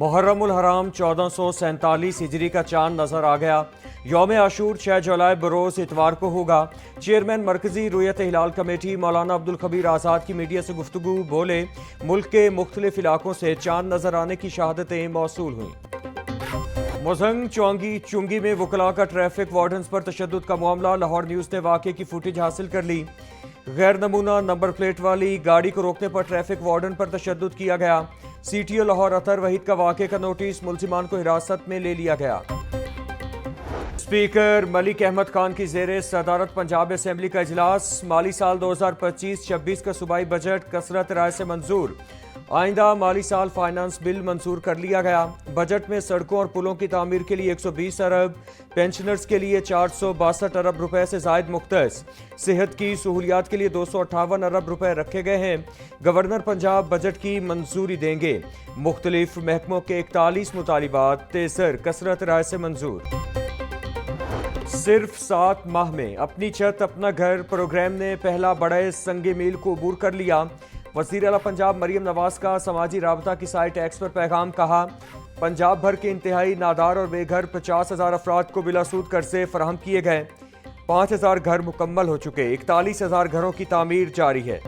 محرم الحرام 1447 ہجری کا چاند نظر آ گیا۔ یوم عاشور 6 جولائی بروز اتوار کو ہوگا۔ چیئرمین مرکزی رؤیت ہلال کمیٹی مولانا عبدالخبیر آزاد کی میڈیا سے گفتگو، بولے ملک کے مختلف علاقوں سے چاند نظر آنے کی شہادتیں موصول ہوئیں۔ مزنگ چونگی میں وکلاء کا ٹریفک وارڈنز پر تشدد کا معاملہ، لاہور نیوز نے واقعے کی فوٹیج حاصل کر لی۔ غیر نمونہ نمبر پلیٹ والی گاڑی کو روکنے پر ٹریفک وارڈن پر تشدد کیا گیا۔ سی ٹی او لاہور اطہر وحید کا واقعے کا نوٹس، ملزمان کو حراست میں لے لیا گیا۔ اسپیکر ملک احمد خان کی زیر صدارت پنجاب اسمبلی کا اجلاس، مالی سال 2025-26 کا صوبائی بجٹ کثرت رائے سے منظور۔ آئندہ مالی سال فائنانس بل منظور کر لیا گیا۔ بجٹ میں سڑکوں اور پلوں کی تعمیر کے لیے 120 ارب، پینشنرز کے لیے 462 ارب روپے سے زائد مختص، صحت کی سہولیات کے لیے 258 ارب روپے رکھے گئے ہیں۔ گورنر پنجاب بجٹ کی منظوری دیں گے۔ مختلف محکموں کے 41 مطالبات تیسر کثرت رائے سے منظور۔ صرف 7 ماہ میں اپنی چھت اپنا گھر پروگرام نے پہلا بڑے سنگ میل کو عبور کر لیا۔ وزیر اعلیٰ پنجاب مریم نواز کا سماجی رابطہ کی سائٹ ایکس پر پیغام، کہا پنجاب بھر کے انتہائی نادار اور بے گھر 50,000 افراد کو بلا سود قرضے فراہم کیے گئے۔ 5,000 گھر مکمل ہو چکے، 41,000 گھروں کی تعمیر جاری ہے۔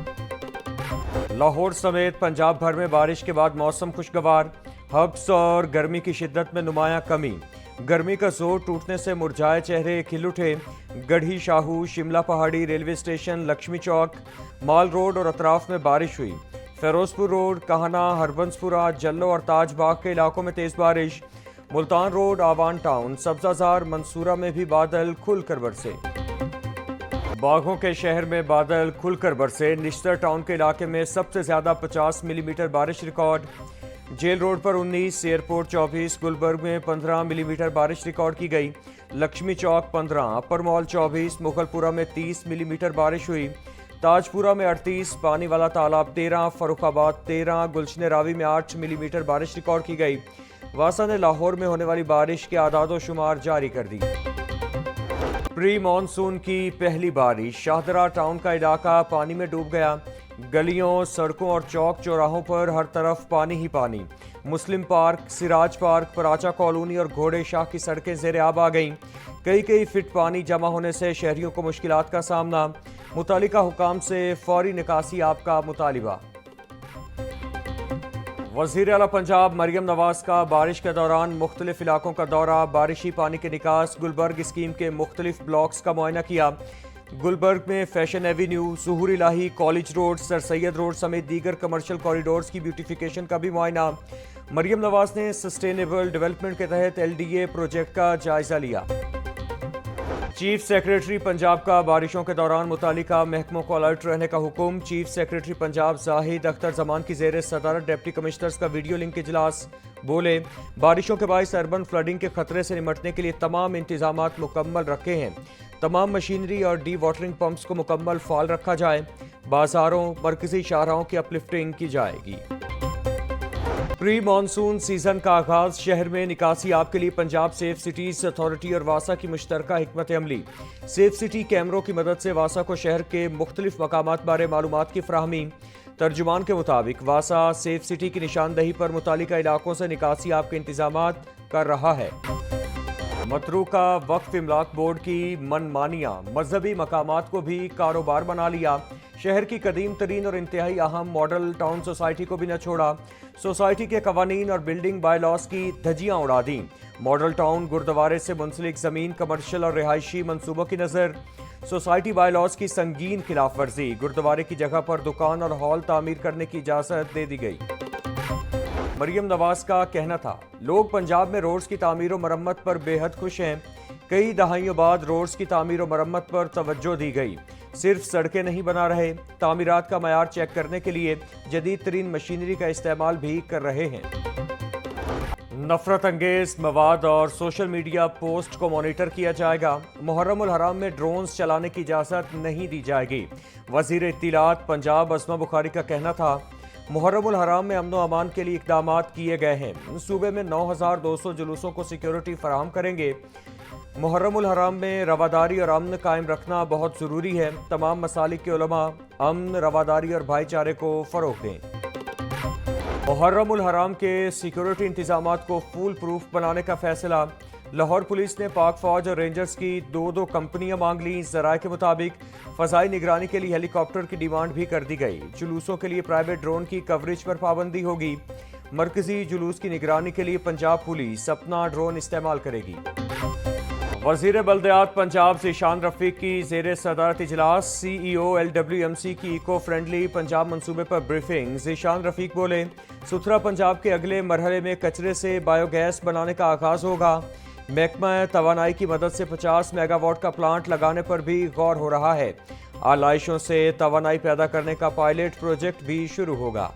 لاہور سمیت پنجاب بھر میں بارش کے بعد موسم خوشگوار، ہبس اور گرمی کی شدت میں نمایاں کمی۔ گرمی کا زور ٹوٹنے سے مرجھائے چہرے کھل اٹھے۔ گڑھی شاہو، شملہ پہاڑی، ریلوے اسٹیشن، لکشمی چوک، مال روڈ اور اطراف میں بارش ہوئی۔ فیروز پور روڈ، کہنا، ہربنس پورہ، جلو اور تاج باغ کے علاقوں میں تیز بارش۔ ملتان روڈ، آوان ٹاؤن، سبزہ زار، منصورہ میں بھی بادل کھل کر برسے۔ باغوں کے شہر میں بادل کھل کر برسے۔ نشتر ٹاؤن کے علاقے میں سب سے زیادہ 50 ملی میٹر بارش ریکارڈ۔ جیل روڈ پر 19، ایئرپورٹ 24، گلبرگ میں 15 ملی میٹر بارش ریکارڈ کی گئی۔ لکشمی چوک 15، اپر مال 24، مغل پورہ میں 30 ملی میٹر بارش ہوئی۔ تاج پورہ میں 38، پانی والا تالاب 13، فروخ آباد 13، گلشن راوی میں 8 ملی میٹر بارش ریکارڈ کی گئی۔ واسا نے لاہور میں ہونے والی بارش کے اعداد و شمار جاری کر دی۔ پری مانسون کی پہلی بارش، شاہدرہ ٹاؤن کا علاقہ پانی میں ڈوب گیا۔ گلیوں، سڑکوں اور چوک چوراہوں پر ہر طرف پانی ہی پانی۔ مسلم پارک، سراج پارک، پراچا کالونی اور گھوڑے شاہ کی سڑکیں زیر آب آ گئیں۔ کئی فٹ پانی جمع ہونے سے شہریوں کو مشکلات کا سامنا۔ متعلقہ حکام سے فوری نکاسی آب کا مطالبہ۔ وزیر اعلیٰ پنجاب مریم نواز کا بارش کے دوران مختلف علاقوں کا دورہ، بارشی پانی کے نکاس، گلبرگ اسکیم کے مختلف بلاکس کا معائنہ کیا۔ گلبرگ میں فیشن ایوینیو، ظہور الہی، کالج روڈ، سر سید روڈ سمیت دیگر کمرشل کوریڈورز کی بیوٹیفیکیشن کا بھی معائنہ۔ مریم نواز نے سسٹینیبل ڈیولپمنٹ کے تحت LDA پروجیکٹ کا جائزہ لیا۔ چیف سیکریٹری پنجاب کا بارشوں کے دوران متعلقہ محکموں کو الرٹ رہنے کا حکم۔ چیف سیکریٹری پنجاب زاہد اختر زمان کی زیر صدارت ڈپٹی کمشنرز کا ویڈیو لنک اجلاس، بولے بارشوں کے باعث اربن فلڈنگ کے خطرے سے نمٹنے کے لیے تمام انتظامات مکمل رکھے ہیں۔ تمام مشینری اور ڈی واٹرنگ پمپس کو مکمل فعال رکھا جائے۔ بازاروں، مرکزی شاہراہوں کی اپ لفٹنگ کی جائے گی۔ پری مانسون سیزن کا آغاز، شہر میں نکاسی آب کے لیے پنجاب سیف سٹیز اتھارٹی اور واسا کی مشترکہ حکمت عملی۔ سیف سٹی کیمروں کی مدد سے واسا کو شہر کے مختلف مقامات بارے معلومات کی فراہمی۔ ترجمان کے مطابق واسا سیف سٹی کی نشاندہی پر متعلقہ علاقوں سے نکاسی آب کے انتظامات کر رہا ہے۔ متروکہ وقف املاک بورڈ کی منمانیاں، مذہبی مقامات کو بھی کاروبار بنا لیا۔ شہر کی قدیم ترین اور انتہائی اہم ماڈل ٹاؤن سوسائٹی کو بھی نہ چھوڑا۔ سوسائٹی کے قوانین اور بلڈنگ بائی لاز کی دھجیاں اڑا دیں۔ ماڈل ٹاؤن گردوارے سے منسلک زمین، کمرشل اور رہائشی منصوبوں کی نظر۔ سوسائٹی بائی لاز کی سنگین خلاف ورزی، گردوارے کی جگہ پر دکان اور ہال تعمیر کرنے کی اجازت دے دی گئی۔ مریم نواز کا کہنا تھا، لوگ پنجاب میں روڈز کی تعمیر و مرمت پر بے حد خوش ہیں۔ کئی دہائیوں بعد روڈز کی تعمیر و مرمت پر توجہ دی گئی۔ صرف سڑکیں نہیں بنا رہے، تعمیرات کا معیار چیک کرنے کے لیے جدید ترین مشینری کا استعمال بھی کر رہے ہیں۔ نفرت انگیز مواد اور سوشل میڈیا پوسٹ کو مانیٹر کیا جائے گا۔ محرم الحرام میں ڈرونز چلانے کی اجازت نہیں دی جائے گی۔ وزیر اطلاعات پنجاب عظمہ بخاری کا کہنا تھا، محرم الحرام میں امن و امان کے لیے اقدامات کیے گئے ہیں۔ صوبے میں 9,200 جلوسوں کو سیکیورٹی فراہم کریں گے۔ محرم الحرام میں رواداری اور امن قائم رکھنا بہت ضروری ہے۔ تمام مسالک کے علماء امن، رواداری اور بھائی چارے کو فروغ دیں۔ محرم الحرام کے سیکیورٹی انتظامات کو فول پروف بنانے کا فیصلہ۔ لاہور پولیس نے پاک فوج اور رینجرز کی دو کمپنیاں مانگ لیں۔ ذرائع کے مطابق فضائی نگرانی کے لیے ہیلی کاپٹر کی ڈیمانڈ بھی کر دی گئی۔ جلوسوں کے لیے پرائیویٹ ڈرون کی کوریج پر پابندی ہوگی۔ مرکزی جلوس کی نگرانی کے لیے پنجاب پولیس اپنا ڈرون استعمال کرے گی۔ وزیر بلدیات پنجاب ذیشان رفیق کی زیر صدارت اجلاس۔ سی ای او LWMC کی ایکو فرینڈلی پنجاب منصوبے پر بریفنگ۔ ذیشان رفیق بولے، ستھرا پنجاب کے اگلے مرحلے میں کچرے سے بایو گیس بنانے کا آغاز ہوگا۔ محکمہ توانائی کی مدد سے 50 میگا واٹ کا پلانٹ لگانے پر بھی غور ہو رہا ہے۔ آلائشوں سے توانائی پیدا کرنے کا پائلٹ پروجیکٹ بھی شروع ہوگا۔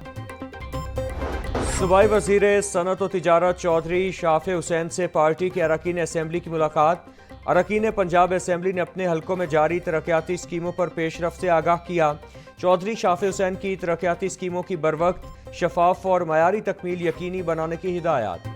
صوبائی وزیر صنعت و تجارت چودھری شافع حسین سے پارٹی کے اراکین اسمبلی کی ملاقات۔ اراکین پنجاب اسمبلی نے اپنے حلقوں میں جاری ترقیاتی اسکیموں پر پیش رفت سے آگاہ کیا۔ چودھری شافع حسین کی ترقیاتی اسکیموں کی بروقت، شفاف اور معیاری تکمیل یقینی بنانے کی ہدایات۔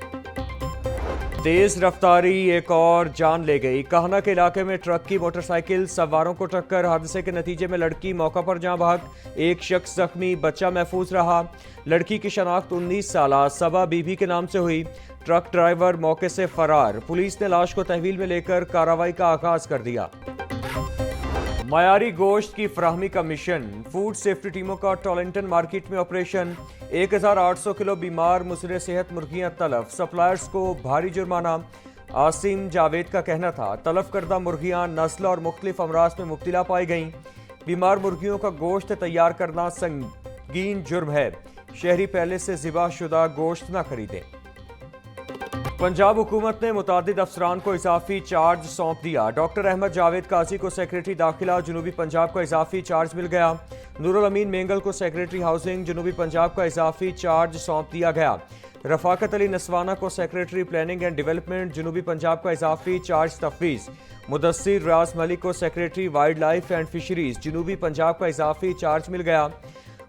تیز رفتاری ایک اور جان لے گئی۔ کہنا کے علاقے میں ٹرک کی موٹر سائیکل سواروں کو ٹکر، حادثے کے نتیجے میں لڑکی موقع پر جاں بحق، ایک شخص زخمی، بچہ محفوظ رہا۔ لڑکی کی شناخت 19 سالہ صبا بی بی کے نام سے ہوئی۔ ٹرک ڈرائیور موقع سے فرار۔ پولیس نے لاش کو تحویل میں لے کر کارروائی کا آغاز کر دیا۔ معیاری گوشت کی فراہمی کا مشن۔ فوڈ سیفٹی ٹیموں کا ٹولنٹن مارکیٹ میں آپریشن۔ 1800 کلو بیمار مضر صحت مرغیاں تلف، سپلائرز کو بھاری جرمانہ۔ عاصم جاوید کا کہنا تھا تلف کردہ مرغیاں نزلہ اور مختلف امراض میں مبتلا پائی گئیں۔ بیمار مرغیوں کا گوشت تیار کرنا سنگین جرم ہے۔ شہری پہلے سے ذبح شدہ گوشت نہ خریدیں۔ پنجاب حکومت نے متعدد افسران کو اضافی چارج سونپ دیا۔ ڈاکٹر احمد جاوید قاضی کو سیکریٹری داخلہ جنوبی پنجاب کا اضافی چارج مل گیا۔ نور الامین مینگل کو سیکریٹری ہاؤسنگ جنوبی پنجاب کا اضافی چارج سونپ دیا گیا۔ رفاقت علی نسوانہ کو سیکریٹری پلاننگ اینڈ ڈیولپمنٹ جنوبی پنجاب کا اضافی چارج تفویض۔ مدثر ریاض ملک کو secretary wildlife and fisheries جنوبی پنجاب کا اضافی چارج مل گیا۔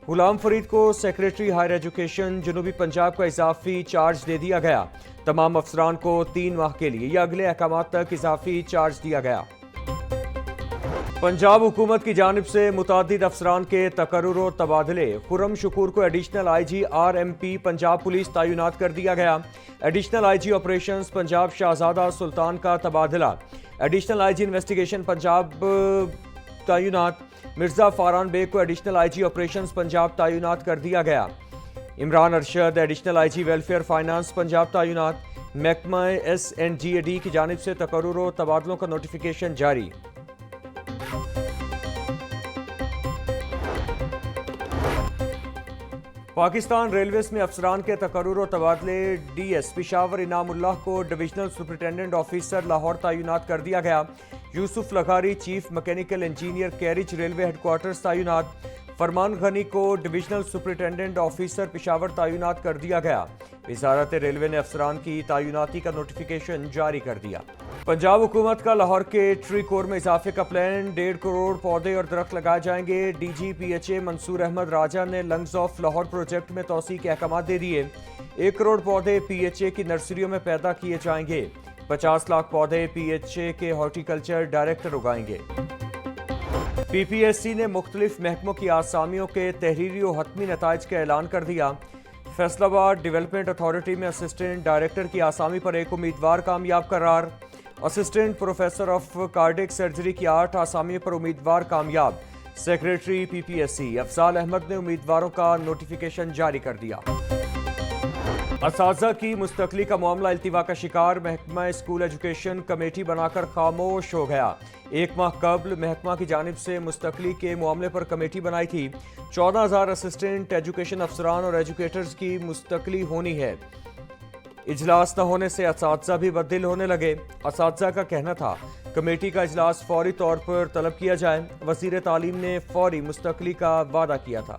غلام فرید کو سیکریٹری ہائر ایجوکیشن جنوبی پنجاب کا اضافی چارج دے دیا گیا۔ تمام افسران کو 3 ماہ کے لیے یا اگلے احکامات تک اضافی چارج دیا گیا۔ پنجاب حکومت کی جانب سے متعدد افسران کے تقرر و تبادلے۔ خرم شکور کو additional I G RMP Punjab police تعینات کر دیا گیا۔ Additional I G operations Punjab Shahzada Sultan کا تبادلہ۔ Additional I G investigation Punjab تعینات۔ مرزا فاران بیگ کو additional I G operations Punjab تعینات کر دیا گیا۔ Imran Arshad additional I G welfare finance Punjab تعینات۔ محکمہ SNGAD کی جانب سے تقرر و تبادلوں کا نوٹیفیکیشن جاری۔ پاکستان ریلویز میں افسران کے تقرر و تبادلے۔ DS پشاور انعام اللہ کو ڈویژنل سپرنٹینڈنٹ آفیسر لاہور تعینات کر دیا گیا۔ یوسف لغاری chief mechanical engineer carriage railway headquarters تعینات۔ فرمان غنی کو ڈویژنل سپرنٹینڈنٹ آفیسر پشاور تعینات کر دیا گیا۔ وزارت ریلوے نے افسران کی تعیناتی کا نوٹیفیکیشن جاری کر دیا۔ پنجاب حکومت کا لاہور کے ٹری کور میں اضافے کا پلان۔ 1.5 کروڑ پودے اور درخت لگائے جائیں گے۔ DG PHA منصور احمد راجہ نے لنگز آف لاہور پروجیکٹ میں توسیع کے احکامات دے دیے۔ 1 کروڑ پودے PHA کی نرسریوں میں پیدا کیے جائیں گے۔ 50 لاکھ پودے PHA کے ہارٹیکلچر ڈائریکٹر اگائیں گے۔ PPSC نے مختلف محکموں کی آسامیوں کے تحریری و حتمی نتائج کا اعلان کر دیا۔ فیصل آباد ڈیولپمنٹ اتھارٹی میں اسسٹنٹ ڈائریکٹر کی آسامی پر 1 امیدوار کامیاب قرار۔ Assistant professor of cardiac surgery کی 8 آسامیوں پر امیدوار کامیاب۔ سیکریٹری PPSC افضال احمد نے امیدواروں کا نوٹیفیکیشن جاری کر دیا۔ اساتذہ کی مستقلی کا معاملہ التوا کا شکار۔ محکمہ اسکول ایجوکیشن کمیٹی بنا کر خاموش ہو گیا۔ 1 ماہ قبل محکمہ کی جانب سے مستقلی کے معاملے پر کمیٹی بنائی تھی۔ 14,000 اسسٹنٹ ایجوکیشن افسران اور ایجوکیٹرز کی مستقلی ہونی ہے۔ اجلاس نہ ہونے سے اساتذہ بھی بددل ہونے لگے۔ اساتذہ کا کہنا تھا کمیٹی کا اجلاس فوری طور پر طلب کیا جائے۔ وزیر تعلیم نے فوری مستقلی کا وعدہ کیا تھا۔